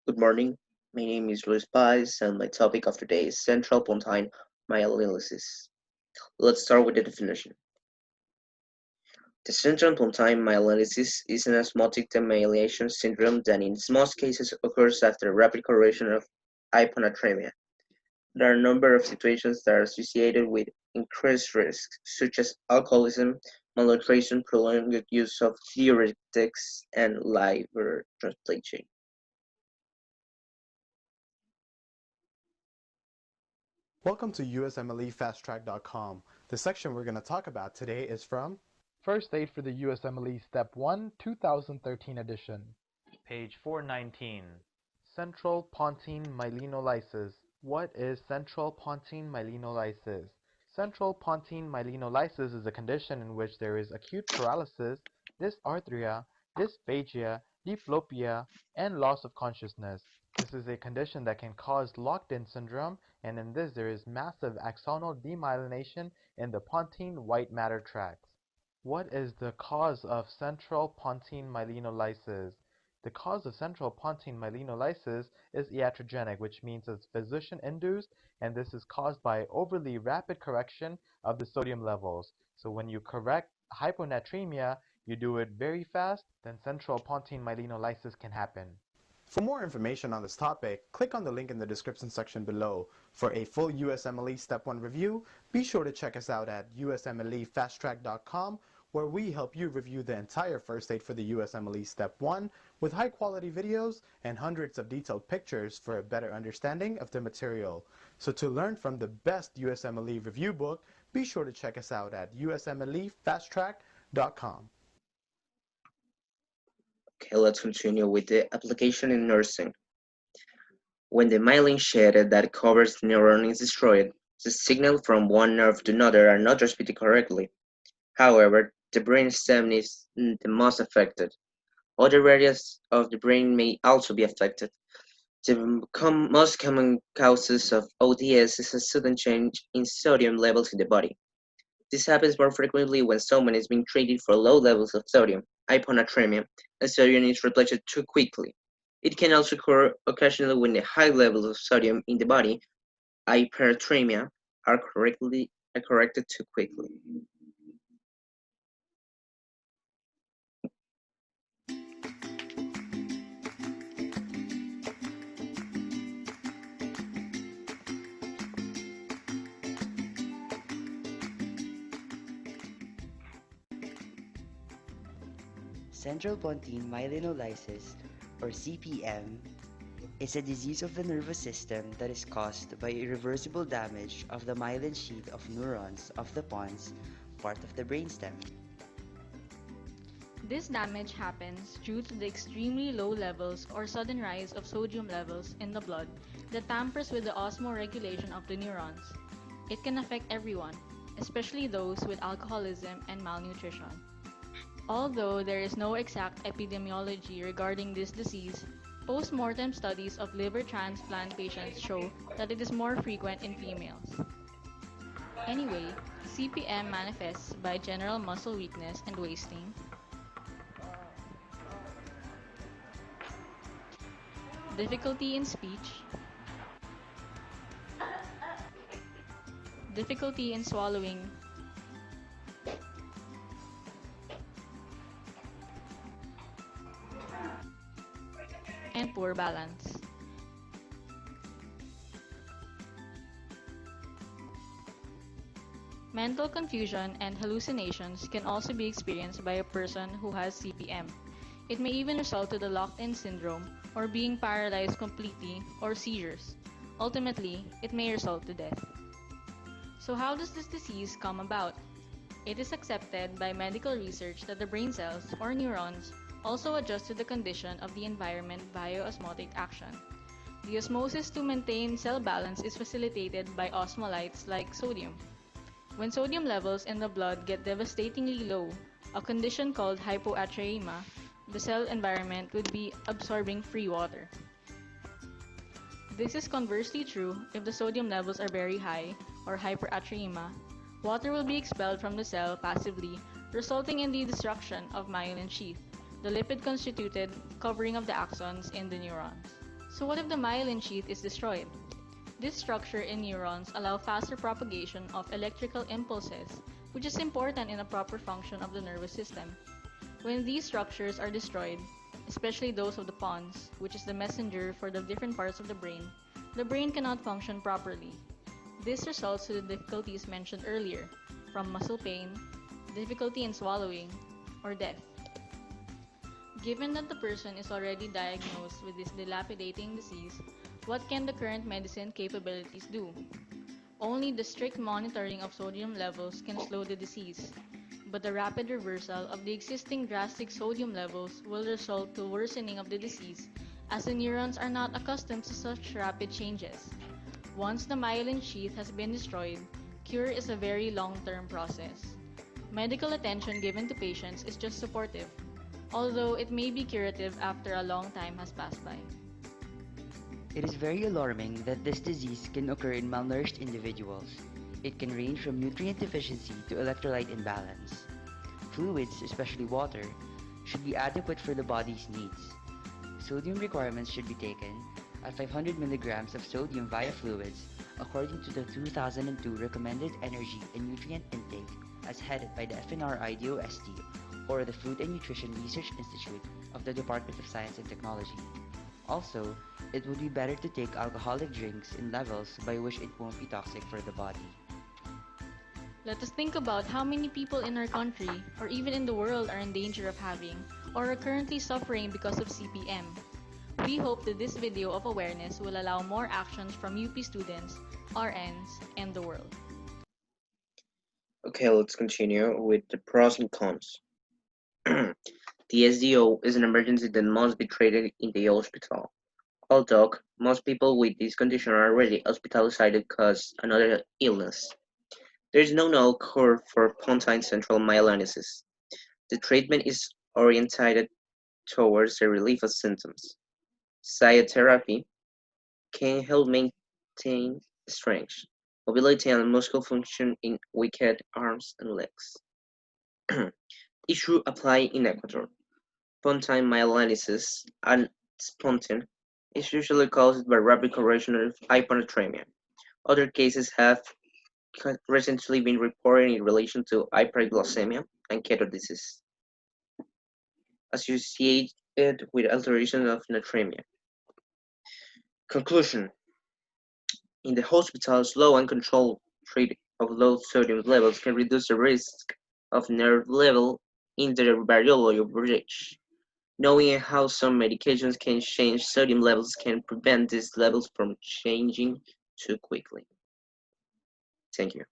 Good morning. My name is Luis Paz, and my topic of today is central pontine myelinolysis. Let's start with the definition. The central pontine myelinolysis is an osmotic demyelation syndrome that in most cases occurs after rapid correction of hyponatremia. There are a number of situations that are associated with increased risks, such as alcoholism, malnutrition, prolonged use of diuretics, and liver transplantation. Welcome to USMLEFasttrack.com. The section we're going to talk about today is from First Aid for the USMLE Step 1 2013 edition. Page 419. Central Pontine Myelinolysis. What is central pontine myelinolysis? Central pontine myelinolysis is a condition in which there is acute paralysis, dysarthria, dysphagia, diplopia, and loss of consciousness. This is a condition that can cause locked-in syndrome, and in this there is massive axonal demyelination in the pontine white matter tracts. What is the cause of central pontine myelinolysis? The cause of central pontine myelinolysis is iatrogenic, which means it's physician-induced, and this is caused by overly rapid correction of the sodium levels. So when you correct hyponatremia, you do it very fast, then central pontine myelinolysis can happen. For more information on this topic, click on the link in the description section below. For a full USMLE Step 1 review, be sure to check us out at USMLEFasttrack.com, where we help you review the entire first aid for the USMLE Step 1 with high-quality videos and hundreds of detailed pictures for a better understanding of the material. So to learn from the best USMLE review book, be sure to check us out at USMLEFasttrack.com. Okay, let's continue with the application in nursing. When the myelin sheath that covers the neuron is destroyed, the signals from one nerve to another are not transmitted correctly. However, the brain stem is the most affected. Other areas of the brain may also be affected. The most common causes of ODS is a sudden change in sodium levels in the body. This happens more frequently when someone is being treated for low levels of sodium, hyponatremia, and sodium is repleted too quickly. It can also occur occasionally when the high levels of sodium in the body, hypernatremia, are corrected too quickly. Central pontine myelinolysis, or CPM, is a disease of the nervous system that is caused by irreversible damage of the myelin sheath of neurons of the pons, part of the brainstem. This damage happens due to the extremely low levels or sudden rise of sodium levels in the blood that tampers with the osmoregulation of the neurons. It can affect everyone, especially those with alcoholism and malnutrition. Although there is no exact epidemiology regarding this disease, post-mortem studies of liver transplant patients show that it is more frequent in females. Anyway, CPM manifests by general muscle weakness and wasting, difficulty in speech, difficulty in swallowing, and poor balance. Mental confusion and hallucinations can also be experienced by a person who has CPM. It may even result to the locked-in syndrome or being paralyzed completely or seizures. Ultimately, it may result to death. So how does this disease come about? It is accepted by medical research that the brain cells, or neurons, also adjust to the condition of the environment via osmotic action. The osmosis to maintain cell balance is facilitated by osmolytes like sodium. When sodium levels in the blood get devastatingly low, a condition called hypoatriemia, the cell environment would be absorbing free water. This is conversely true if the sodium levels are very high, or hyperatriemia. Water will be expelled from the cell passively, resulting in the destruction of myelin sheath, the lipid-constituted covering of the axons in the neurons. So what if the myelin sheath is destroyed? This structure in neurons allow faster propagation of electrical impulses, which is important in a proper function of the nervous system. When these structures are destroyed, especially those of the pons, which is the messenger for the different parts of the brain cannot function properly. This results to the difficulties mentioned earlier, from muscle pain, difficulty in swallowing, or death. Given that the person is already diagnosed with this dilapidating disease, what can the current medicine capabilities do? Only the strict monitoring of sodium levels can slow the disease, but the rapid reversal of the existing drastic sodium levels will result to worsening of the disease as the neurons are not accustomed to such rapid changes. Once the myelin sheath has been destroyed, cure is a very long-term process. Medical attention given to patients is just supportive, although it may be curative after a long time has passed by. It is very alarming that this disease can occur in malnourished individuals. It can range from nutrient deficiency to electrolyte imbalance. Fluids, especially water, should be adequate for the body's needs. Sodium requirements should be taken at 500 milligrams of sodium via fluids according to the 2002 recommended energy and nutrient intake as headed by the FNR-IDOST or the Food and Nutrition Research Institute of the Department of Science and Technology. Also, it would be better to take alcoholic drinks in levels by which it won't be toxic for the body. Let us think about how many people in our country, or even in the world, are in danger of having, or are currently suffering because of CPM. We hope that this video of awareness will allow more actions from UP students, RNs, and the world. Okay, let's continue with the pros and cons. The SDO is an emergency that must be treated in the hospital. Although most people with this condition are already hospitalized because another illness. There is no known cure for Pontine central myelinolysis. The treatment is oriented towards the relief of symptoms. Physiotherapy can help maintain strength, mobility, and muscle function in weak arms and legs. Issue apply in Ecuador. Pontine myelinolysis and spontaneous is usually caused by rapid correction of hyponatremia. Other cases have recently been reported in relation to hyperglycemia and keto disease, associated with alteration of natremia. Conclusion: in the hospital, slow and controlled treatment of low sodium levels can reduce the risk of nerve level intervariable breach. Knowing how some medications can change sodium levels can prevent these levels from changing too quickly. Thank you.